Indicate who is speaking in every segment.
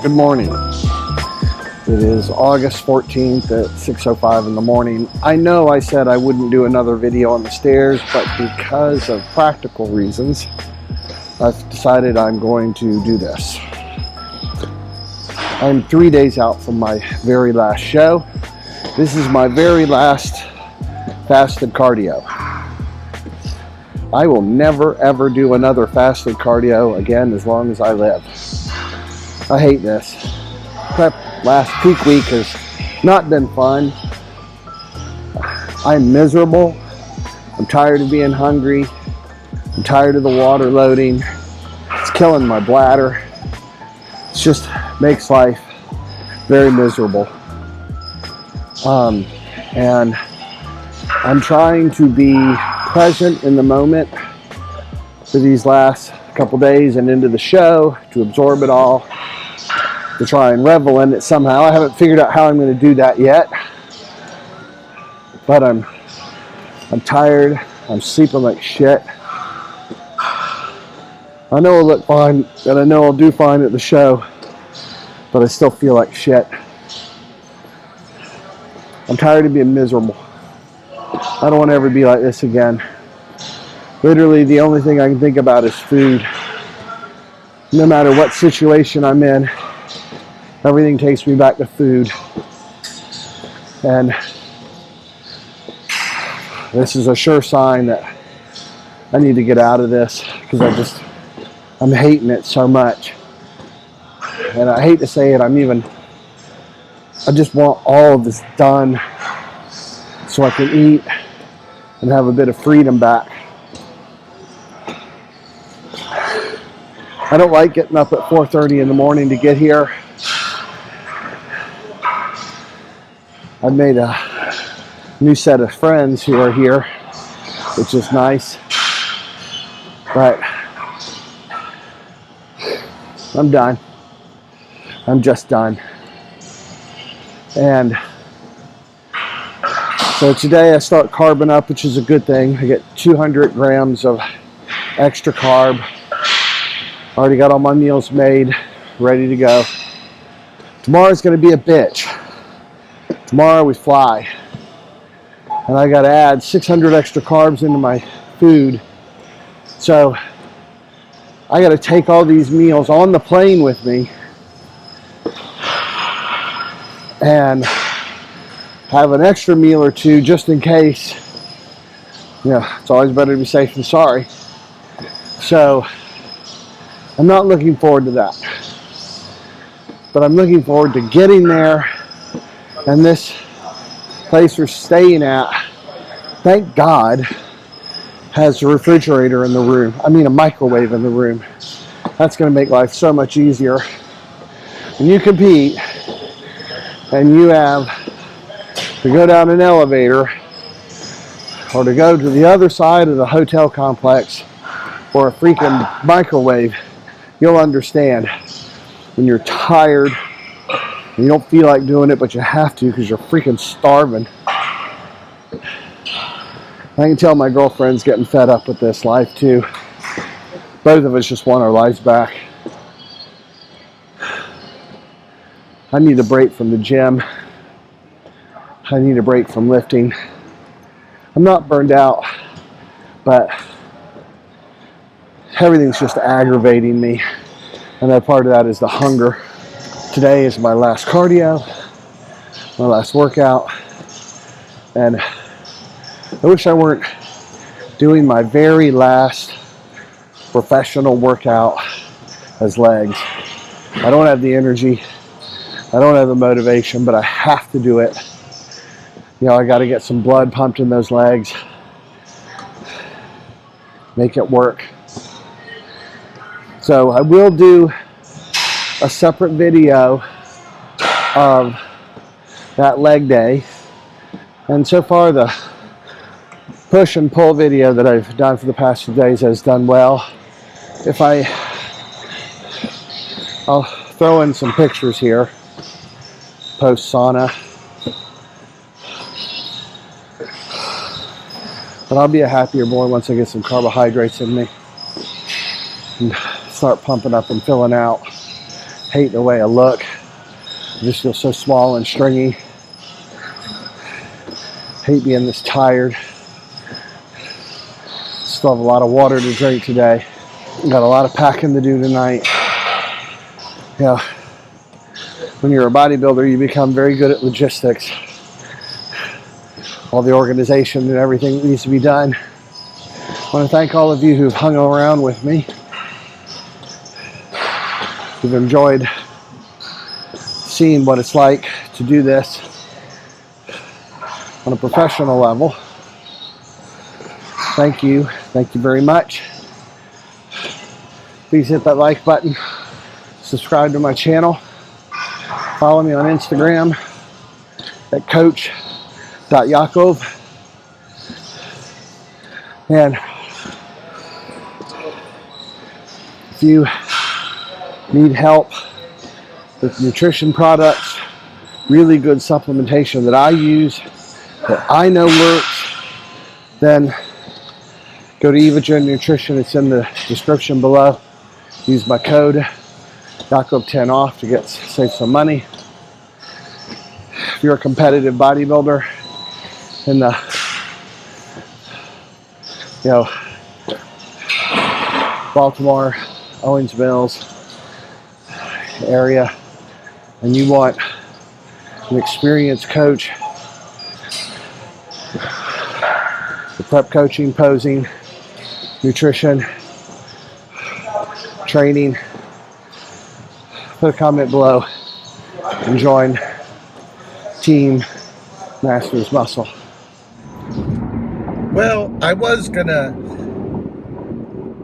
Speaker 1: Good morning. It is August 14th at 6:05 in the morning. I know I said I wouldn't do another video on the stairs, but because of practical reasons, I've decided I'm going to do this. I'm 3 days out from my very last show. This is my very last fasted cardio. I will never ever do another fasted cardio again as long as I live. I hate this. Prep last peak week has not been fun. I'm miserable. I'm tired of being hungry. I'm tired of the water loading. It's killing my bladder. It just makes life very miserable. And I'm trying to be present in the moment for these last couple days and into the show to absorb it all, to try and revel in it somehow. I haven't figured out how I'm going to do that yet, but I'm tired. I'm sleeping like shit. I know I'll look fine, and I know I'll do fine at the show, but I still feel like shit. I'm tired of being miserable. I don't want to ever be like this again. Literally, the only thing I can think about is food. No matter what situation I'm in, everything takes me back to food. And this is a sure sign that I need to get out of this, because I'm hating it so much. And I hate to say it, I just want all of this done so I can eat and have a bit of freedom back. I don't like getting up at 4:30 in the morning to get here. I've made a new set of friends who are here, which is nice. But I'm done. I'm just done. And so today I start carbing up, which is a good thing. I get 200 grams of extra carb. Already got all my meals made, ready to go. Tomorrow's going to be a bitch. Tomorrow we fly. And I got to add 600 extra carbs into my food. So I got to take all these meals on the plane with me and have an extra meal or two just in case. It's always better to be safe than sorry. So I'm not looking forward to that. But I'm looking forward to getting there. And this place we're staying at, thank God, has a refrigerator in the room. A microwave in the room. That's going to make life so much easier. When you compete and you have to go down an elevator or to go to the other side of the hotel complex for a freaking microwave, you'll understand when you're tired and you don't feel like doing it, but you have to because you're freaking starving. I can tell my girlfriend's getting fed up with this life too. Both of us just want our lives back. I need a break from the gym. I need a break from lifting. I'm not burned out, but everything's just aggravating me. And that part of that is the hunger. Today is my last cardio, my last workout. And I wish I weren't doing my very last professional workout as legs. I don't have the energy. I don't have the motivation, but I have to do it. I got to get some blood pumped in those legs. Make it work. So I will do a separate video of that leg day. And so far the push and pull video that I've done for the past few days has done well. I'll throw in some pictures here, post sauna. But I'll be a happier boy once I get some carbohydrates in me and start pumping up and filling out. Hate the way I look. I just feel so small and stringy. Hate being this tired. Still have a lot of water to drink today. Got a lot of packing to do tonight. Yeah. When you're a bodybuilder, you become very good at logistics. All the organization and everything that needs to be done. I want to thank all of you who've hung around with me, who've enjoyed seeing what it's like to do this on a professional level. Thank you. Thank you very much. Please hit that like button. Subscribe to my channel. Follow me on Instagram at coach.yakov. And if you need help with nutrition products, really good supplementation that I use, that I know works, then go to Evogen Nutrition. It's in the description below. Use my code Yakov10 off to save some money. If you're a competitive bodybuilder in the Baltimore, Owings Mills area, and you want an experienced coach for prep coaching, posing, nutrition, training, put a comment below and join Team Masters Muscle. Well, I was gonna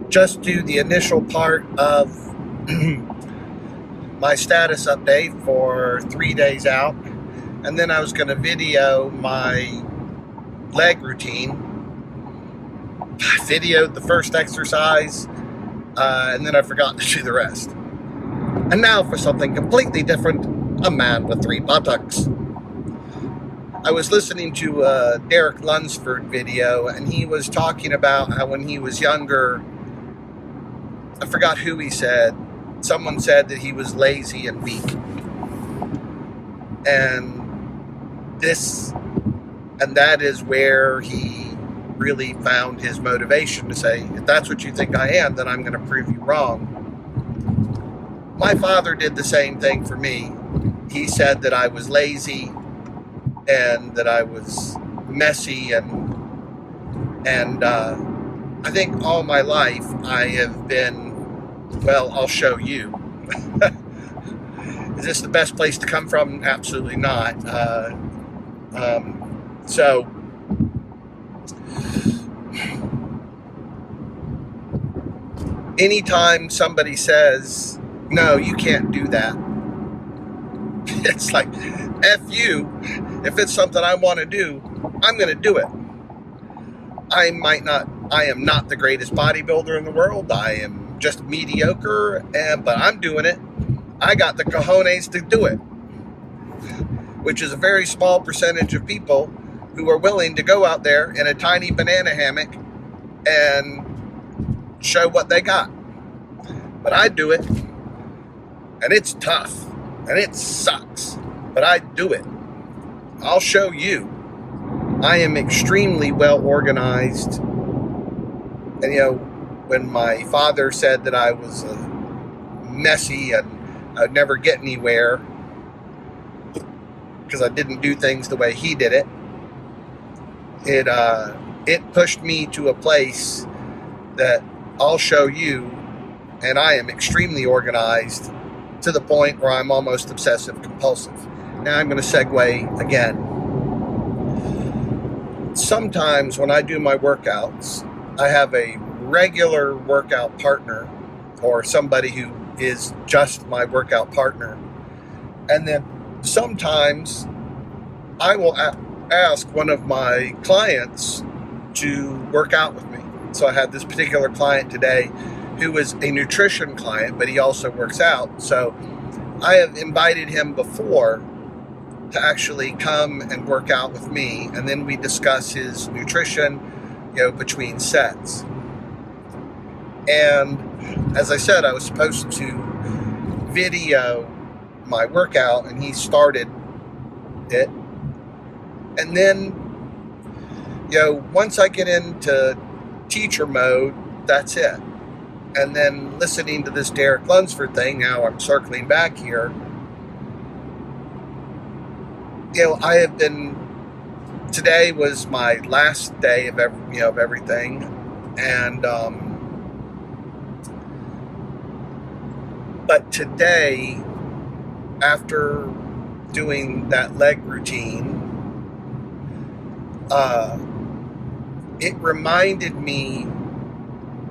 Speaker 1: just do the initial part of my status update for 3 days out, and then I was gonna video my leg routine. I videoed the first exercise, and then I forgot to do the rest. And now for something completely different, a man with 3 buttocks. I was listening to a Derek Lunsford video, and he was talking about how when he was younger, I forgot who he said, someone said that he was lazy and weak. And that is where he really found his motivation to say, if that's what you think I am, then I'm going to prove you wrong. My father did the same thing for me. He said that I was lazy and that I was messy, and I think all my life I have been, well, I'll show you. Is this the best place to come from? Absolutely not. So anytime somebody says, no, you can't do that, it's like, F you. If it's something I want to do, I'm going to do it. I am not the greatest bodybuilder in the world. I am just mediocre, but I'm doing it. I got the cojones to do it, which is a very small percentage of people who are willing to go out there in a tiny banana hammock and show what they got. But I do it, and it's tough, and it sucks, but I do it. I'll show you. I am extremely well organized. And when my father said that I was messy and I'd never get anywhere because I didn't do things the way he did it, it pushed me to a place that I'll show you, and I am extremely organized to the point where I'm almost obsessive compulsive. Now I'm going to segue again. Sometimes when I do my workouts, I have a regular workout partner or somebody who is just my workout partner. And then sometimes I will ask one of my clients to work out with me. So I had this particular client today who is a nutrition client, but he also works out. So I have invited him before to actually come and work out with me, and then we discuss his nutrition, between sets. And as I said, I was supposed to video my workout, and he started it. And then, once I get into teacher mode, that's it. And then listening to this Derek Lunsford thing, now I'm circling back here. I have been, today was my last day of everything. And, but today, after doing that leg routine, it reminded me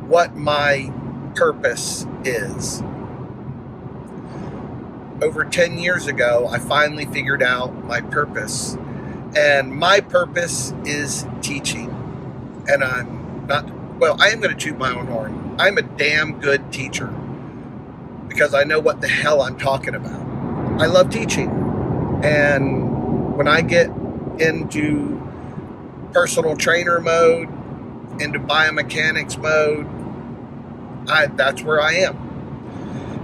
Speaker 1: what my purpose is. Over 10 years ago, I finally figured out my purpose. And my purpose is teaching. And I am going to toot my own horn. I'm a damn good teacher because I know what the hell I'm talking about. I love teaching. And when I get into personal trainer mode, into biomechanics mode, that's where I am.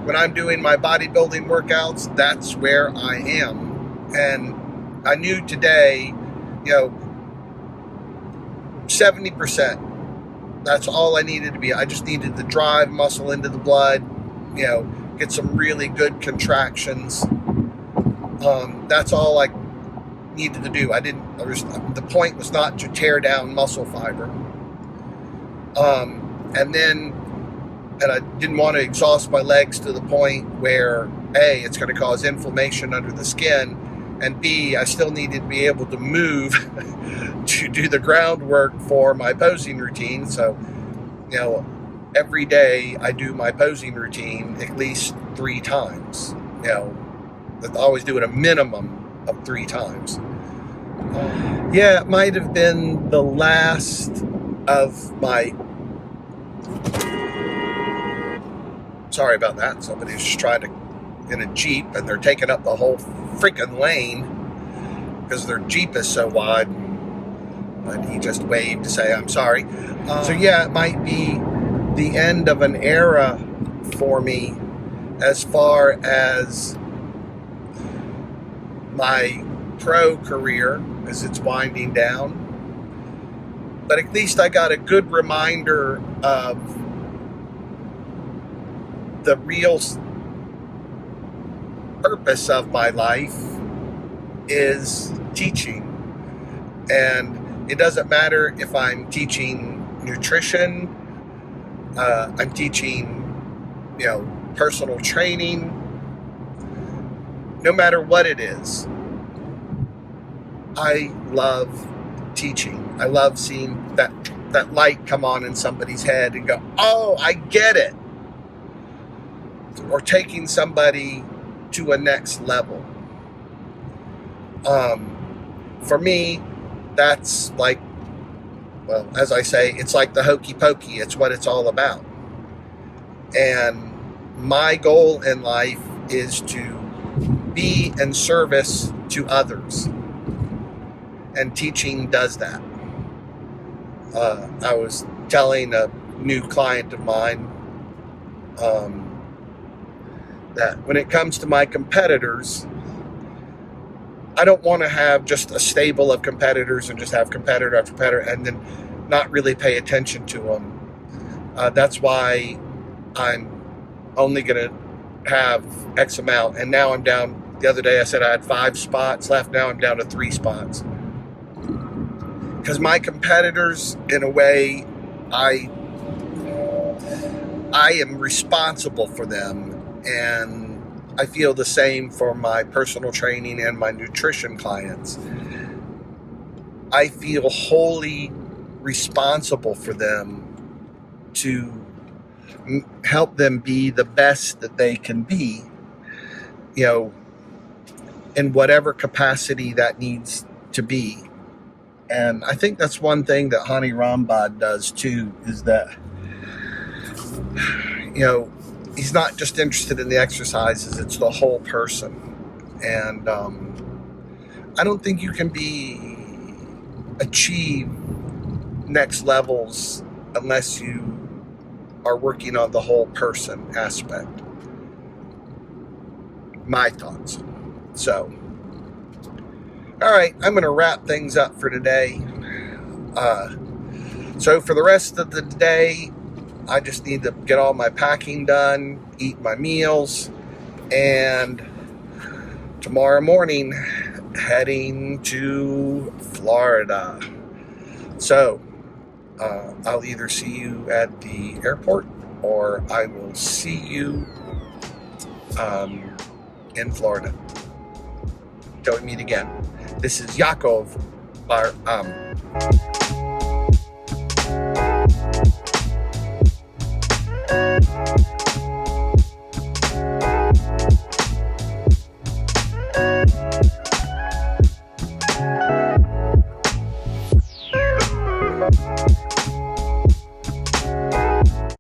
Speaker 1: When I'm doing my bodybuilding workouts, that's where I am. And I knew today, 70%, that's all I needed to be. I just needed to drive muscle into the blood, get some really good contractions. That's all I needed to do. The point was not to tear down muscle fiber. And I didn't want to exhaust my legs to the point where A, it's going to cause inflammation under the skin, and B, I still needed to be able to move to do the groundwork for my posing routine. So, every day I do my posing routine at least 3 times. I always do it a minimum of 3 times. It might have been the last of my... Sorry about that. Somebody's just trying to, in a Jeep, and they're taking up the whole freaking lane because their Jeep is so wide. But he just waved to say, I'm sorry. It might be the end of an era for me as far as my pro career as it's winding down. But at least I got a good reminder of the real purpose of my life is teaching. And it doesn't matter if I'm teaching nutrition, I'm teaching, personal training, no matter what it is. I love teaching. I love seeing that light come on in somebody's head and go, oh, I get it. Or taking somebody to a next level. For me, that's like, well, as I say, it's like the hokey pokey. It's what it's all about. And my goal in life is to be in service to others. And teaching does that. I was telling a new client of mine that when it comes to my competitors, I don't want to have just a stable of competitors and just have competitor after competitor and then not really pay attention to them. That's why I'm only going to have X amount. And now I'm down. The other day I said I had 5 spots left. Now I'm down to 3 spots. Because my competitors, in a way, I am responsible for them. And I feel the same for my personal training and my nutrition clients. I feel wholly responsible for them to help them be the best that they can be, in whatever capacity that needs to be. And I think that's one thing that Hani Rambod does too, is that, he's not just interested in the exercises, it's the whole person. And I don't think you can achieve next levels unless you are working on the whole person aspect. my thoughts. So, all right, I'm going to wrap things up for today. So for the rest of the day, I just need to get all my packing done, eat my meals, and tomorrow morning, heading to Florida. So, I'll either see you at the airport or I will see you in Florida. Till we meet again. This is Yakov.